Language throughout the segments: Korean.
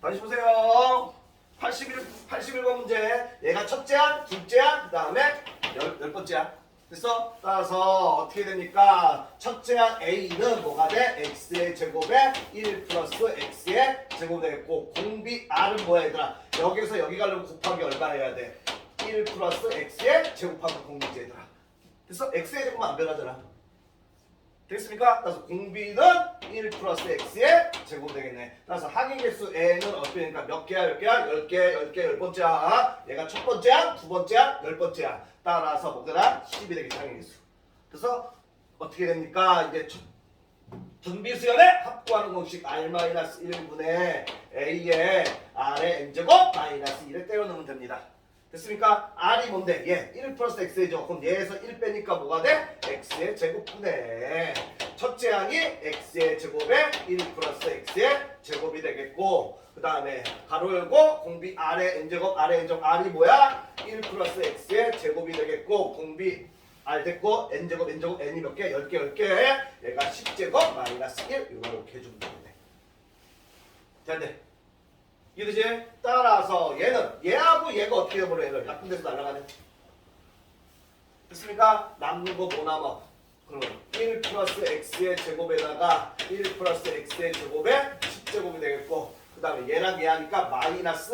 다시 보세요. 81번 문제. 얘가 첫째야, 둘째야, 그 다음에 열 번째야. 됐어? 따라서 어떻게 됩니까? 첫째야 A는 뭐가 돼? X의 제곱에 1 플러스 X의 제곱 되겠고, 공비 R은 뭐야 얘들아? 여기서 여기 가려면 곱하기 얼마 해야 돼? 1 플러스 X의 제곱하기 공비지 얘들아. 됐어? X의 제곱은 안 변하잖아. 됐습니까? 따라서 공비는 1 플러스 X의 제곱 되겠네. 따라서 항의개수 N은 어떻게 되니까 몇 개야? 몇 개야? 10개, 10개, 10번째야. 얘가 첫 번째야, 두 번째야, 10번째야. 따라서 뭐더라? 10이 되겠지, 항의개수. 그래서 어떻게 됩니까? 이제 등비수열의 합구하는 공식 R-1분의 A의 R의 N제곱 마이너스 1을 때려 넣으면 됩니다. 됐습니까? R이 뭔데? 얘 1 플러스 X죠. 그럼 얘에서 1 빼니까 뭐가 돼? X의 제곱분의 첫째 항이 X의 제곱에 1 플러스 X의 제곱이 되겠고, 그 다음에 가로 열고 공비 R의 N제곱 R의 N제곱 R이 뭐야? 1 플러스 X의 제곱이 되겠고, 공비 R 됐고 N제곱 N제곱 N이 몇 개? 10개 10개. 얘가 10제곱 마이너스 1 이렇게 해주면 되겠네. 잘 돼. 이해되지? 따라서 얘는 얘하고 얘가 어떻게 돼버려? 얘를 나쁜 데서 날아가네. 됐습니까? 남는 거 뭐 남아? 그러면 1 플러스 X의 제곱에다가 1 플러스 X의 제곱에 10제곱이 되겠고, 그 다음에 얘랑 얘 하니까 마이너스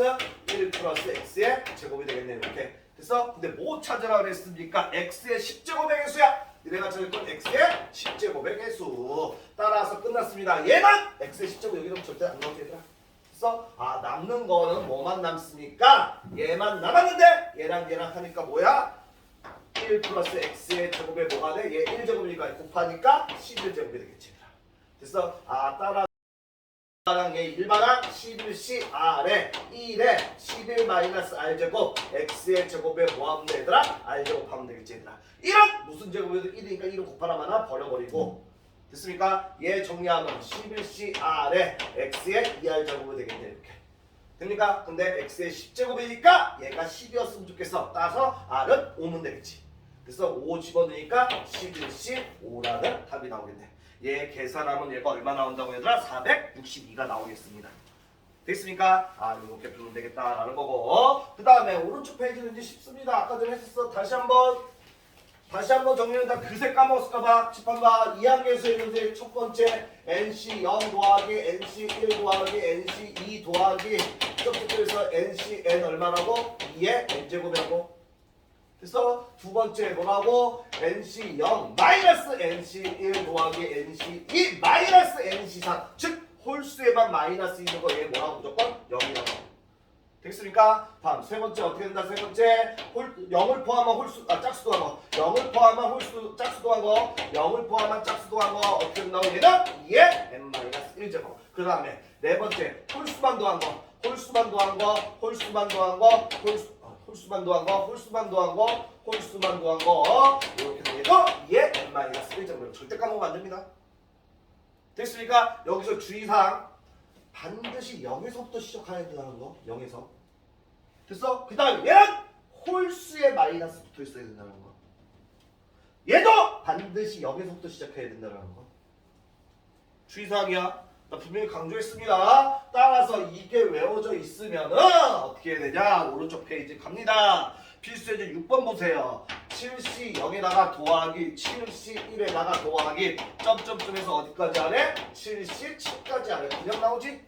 1 플러스 X의 제곱이 되겠네. 이렇게. 그래서 근데 뭐 찾으라 그랬습니까? X의 10제곱의 개수야. 내가 찾을 건 X의 10제곱의 개수. 따라서 끝났습니다. 얘는 X의 10제곱 여기 넣으면 절대 안 나오겠더라. 그래서 남는 거는 뭐만 남습니까? 얘만 남았는데 얘랑 하니까 뭐야? 1 플러스 X의 제곱에 뭐가 돼? 얘 1제곱이니까 곱하니까 11제곱이 되겠지. 그래서 따라랑 얘 일반항 11C R에 1에 11 마이너스 R제곱 X의 제곱에 뭐 하면 돼 얘들아? R제곱 하면 되겠지 얘들아. 1은 무슨 제곱이든 1이니까 1은 곱하라마나 버려버리고, 됐습니까? 얘 정리하면 11C R에 X의 2R 제곱이 되겠네. 이렇게 됩니까? 근데 X의 10제곱이니까 얘가 10이었으면 좋겠어. 따라서 R은 5면 되겠지. 그래서 5 집어넣으니까 11C 5라는 답이 나오겠네. 얘 계산하면 얘가 얼마 나온다고 얘들아? 462가 나오겠습니다. 됐습니까? 이렇게 풀면 되겠다라는 거고, 그 다음에 오른쪽 페이지는 이제 쉽습니다. 아까 전에 했었어. 다시 한번 정리한다. 그새 까먹었을까봐 칠판봐. 2항에서 있는데 첫 번째 NC0 더하기 NC1 더하기 NC2 더하기 쪽쪽에서 NCN 얼마라고? 2의 N제곱이라고. 그래서 두 번째 뭐라고? NC0 마이너스 NC1 더하기 NC2 마이너스 NC3, 즉 홀수에만 마이너스 있는 거 얘 뭐라고? 무조건 0이라고. 됐습니까? 다음 세 번째 어떻게 된다? 세 번째 0을 포함한 홀수 짝수도 한 거, 0을 포함한 홀수 짝수도 한 거, 0을 포함한 짝수도 한 거 어떻게 된다고? 얘는 2의 n-1제곱. 그 다음에 네 번째 홀수만 더한 거, 홀수만 더한 거, 홀수만 더한 거, 홀수만 더한 거, 홀수만 더한 거, 홀수만 더한 거 이렇게 되고 2의 n-1제곱. 절대 까먹으면 안 됩니다. 됐습니까? 여기서 주의사항 반드시 0에서부터 시작해야 된다는 거. 0에서. 됐어? 그 다음에 얘는 홀수에 마이너스 붙어 있어야 된다는 거. 얘도 반드시 0에서부터 시작해야 된다는 거. 주의사항이야. 나 분명히 강조했습니다. 따라서 이게 외워져 있으면은 어떻게 해야 되냐? 오른쪽 페이지 갑니다. 필수예제 6번 보세요. 7C 0에다가 더하기 7C 1에다가 더하기 점점점에서 어디까지 하래? 7C 7까지 하래. 그냥 나오지?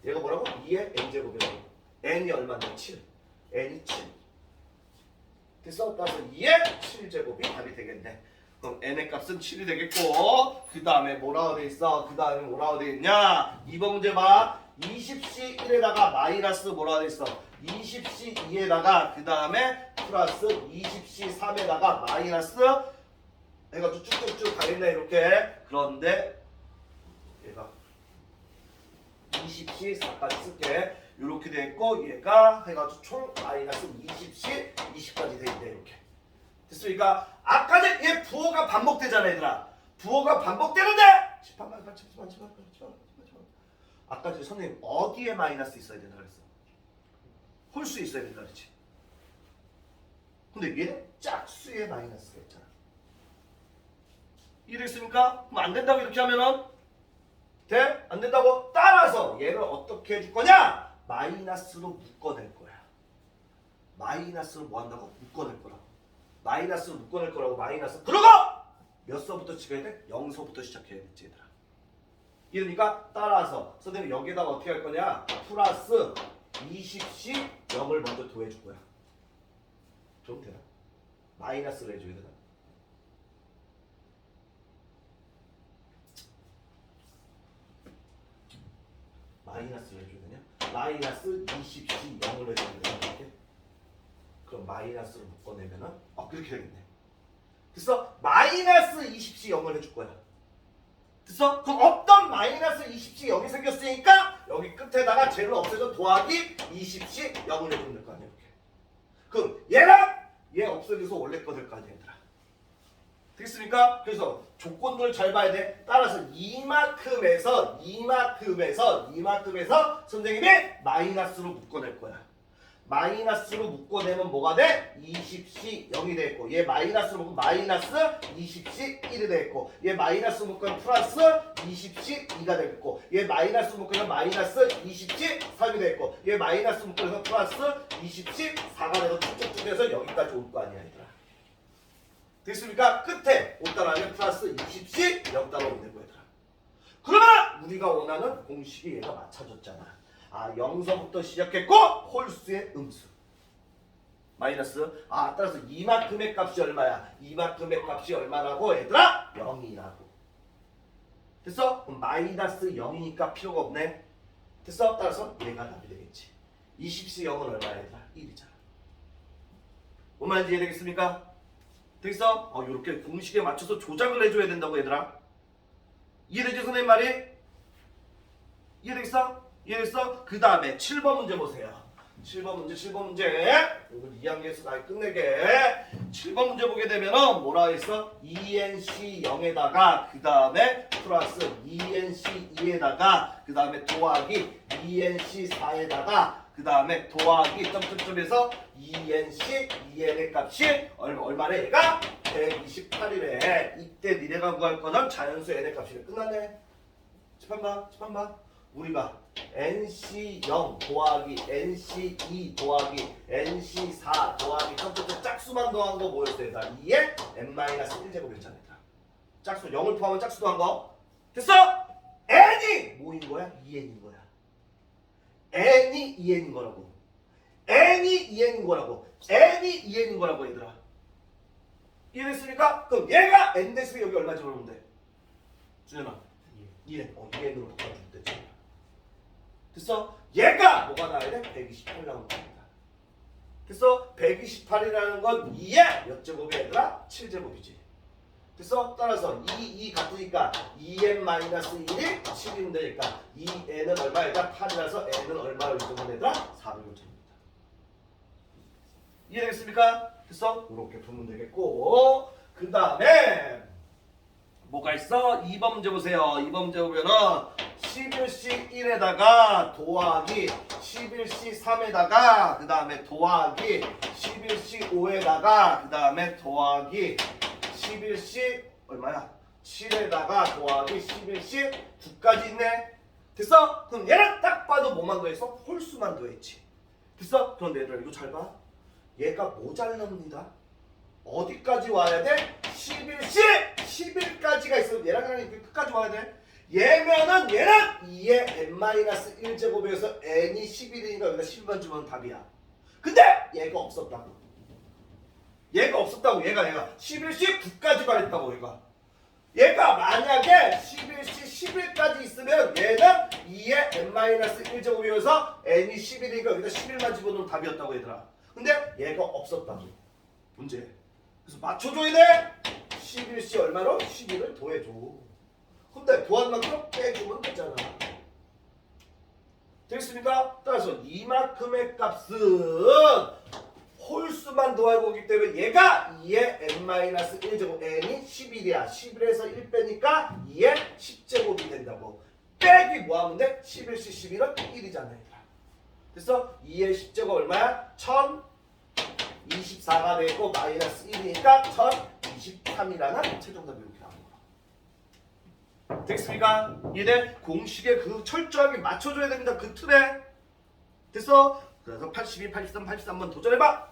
얘가 뭐라고? 2의 n제곱이라고. n이 얼마인데? 7. n이 7. 됐어? 따라서 2의 7제곱이 답이 되겠네. 그럼 n의 값은 7이 되겠고, 그 다음에 뭐라고 돼 있어? 그 다음에 뭐라고 돼 있냐? 2번 문제 봐. 20C 1에다가 마이너스 뭐라고 돼 있어? 20C 2에다가 그 다음에 플러스 20C 3에다가 마이너스 해가지고 쭉쭉쭉 가겠네 이렇게. 그런데 얘가 20C 4까지 쓸게. 이렇게 돼 있고 얘가 해가지고 총 마이너스 20C 20까지 돼 있네 이렇게. 됐습니까? 아까 전에 얘 부호가 반복되잖아 얘들아. 부호가 반복되는데 아까 전에 선생님 어디에 마이너스 있어야 된다 그랬어? 홀수에 있어야 된다 그랬지. 근데 얘는 짝수에 마이너스가 있잖아. 이해됐습니까? 그럼 안 된다고 이렇게 하면은 돼? 안 된다고? 따라서 얘를 어떻게 해줄 거냐? 마이너스로 묶어낼 거야. 마이너스로 뭐 한다고? 묶어낼 거라고. 마이너스로 묶어낼 거라고. 마이너스. 그러고 몇 서부터 시작해야 돼? 0서부터 시작해야 되지 얘들아. 이러니까 따라서 선생님 여기에다가 어떻게 할 거냐? 플러스 20씩 0을 먼저 더해줄 거야. 좀 되나? 마이너스를 해줘야 되나? 마이너스를 해줘야 되냐? 마이너스 20씩 0을 해줘야 되나? 이렇게? 그럼 마이너스를 묶어내면은 그렇게 되겠네. 그래서 마이너스 20씩 0을 해줄 거야. 그래서 그럼 어떤 마이너스 20씩 0이 생겼으니까 여기 끝에다가 쟤를 없애서 더하기 20씩 0을 해주면 될 거 아니야. 이렇게. 그럼 얘랑 얘 없애줘서 원래 거 될 거 아니야 얘들아. 되겠습니까? 그래서 조건들을 잘 봐야 돼. 따라서 이만큼에서 선생님이 마이너스로 묶어낼 거야. 마이너스로 묶어내면 뭐가 돼? 20씩 0이 되겠고 얘 마이너스로 묶으면 마이너스 20씩 1이 되겠고 얘 마이너스 묶으면 플러스 20씩 2가 되겠고 얘 마이너스 묶으면 마이너스 20씩 3이 되겠고 얘 마이너스 묶으면 플러스 20씩 4가 되고 쭉쭉쭉 해서 여기까지 올 거 아니야 얘들아. 됐습니까? 끝에 올 따라하면 플러스 20씩 0 따라오면 되고 얘들아. 그러면 우리가 원하는 공식이 얘가 맞춰졌잖아. 0서부터 시작했고 홀수의 음수 마이너스 따라서 이만큼의 값이 얼마야? 이만큼의 값이 얼마라고 얘들아? 0이라고. 됐어? 그럼 마이너스 0이니까 필요가 없네. 됐어? 따라서 얘가 답이 되겠지. 20씩 0은 얼마야 얘들아? 1이잖아. 뭔 말인지 이해되겠습니까? 됐어? 이렇게 공식에 맞춰서 조작을 해줘야 된다고 얘들아. 이해되지 선생님 말이? 이해되겠어? 이해됐어? 그 다음에 7번 문제 보세요. 7번 문제. 이걸 2학년에서 다 끝내게. 7번 문제 보게 되면은 뭐라 했어? ENC 0에다가 그 다음에 플러스 ENC 2에다가 그 다음에 더하기 ENC 4에다가 그 다음에 더하기 점점점에서 ENC 2n의 값이 얼마래? 얘가 128이래. 이때 니네가 구할 거는 자연수 n의 값이래. 끝났네. 집한 봐. 우리가 NC0 더하기 NC2 더하기 NC4 더하기 점점점 짝수만 더한 거 뭐였어요? 2에 n-1제곱이었잖아. 짝수 0을 포함한 짝수 더한 거 됐어? n이 뭐인 거야? 2n인 거야. n이 2n인 거라고. n이 2n인 거라고. n이 2n인 거라고 얘들아. 이해됐습니까? 그럼 얘가 n 대수에 여기 얼마 집어넣으면 돼? 준현아 2n 2n으로 바꿔주면 되지. 됐어? 얘가 뭐가 나와야 돼? 128 나오는 겁니다. 됐어? 128이라는 건 2의 몇 제곱이 얘들아? 7제곱이지. 됐어? 따라서 2 같으니까 2n-1이 7이면 되니까 2n은 얼마야? 8이라서 n은 얼마로 이동은 얘들아? 400입니다. 이해되겠습니까? 됐어? 이렇게 풀면 되겠고 그 다음에 뭐가 있어? 2번 문제 보세요. 2번 문제 보면은 11씩 1에다가 더하기 11씩 3에다가 그 다음에 더하기 11씩 5에다가 그 다음에 더하기 11씩 얼마야? 7에다가 더하기 11씩 9까지 있네. 됐어? 그럼 얘랑 딱 봐도 뭐만 더했어? 홀수만 더했지. 됐어? 그런데 얘들아 이거 잘 봐. 얘가 모자랍니다. 어디까지 와야 돼? 11씩 11까지가 있어. 얘랑 이렇게 끝까지 와야 돼. 얘면은 얘는 2의 n-1제곱에서 n이 11이니까 여기다 11만 주면 답이야. 근데 얘가 없었다고. 얘가 11씩 9까지 말했다고 얘가 만약에 11씩 11까지 있으면 얘는 2의 n-1제곱이어서 n이 11이니까 여기다 11만 집어넣으면 답이었다고 얘들아. 근데 얘가 없었다고. 문제. 그래서 맞춰줘야 돼. 11씩 얼마로? 11을 더해줘. 근데 더한 만큼 빼주면 되잖아. 되겠습니까? 따라서 이만큼의 값은 홀수만 더하고 오기 때문에 얘가 2의 n-1제곱 n이 11이야. 11에서 1 빼니까 2의 10제곱이 된다고. 빼기 뭐 하면 돼? 11씩 11은 1이잖아. 그래서 2의 10제곱 얼마야? 1024가 되고 마이너스 1이니까 1023이라는 최종답이 이렇게 나오는 거야. 됐습니까? 이제 공식에 그 철저하게 맞춰줘야 됩니다. 그 틀에. 됐어? 그래서 82, 83, 83번 도전해봐.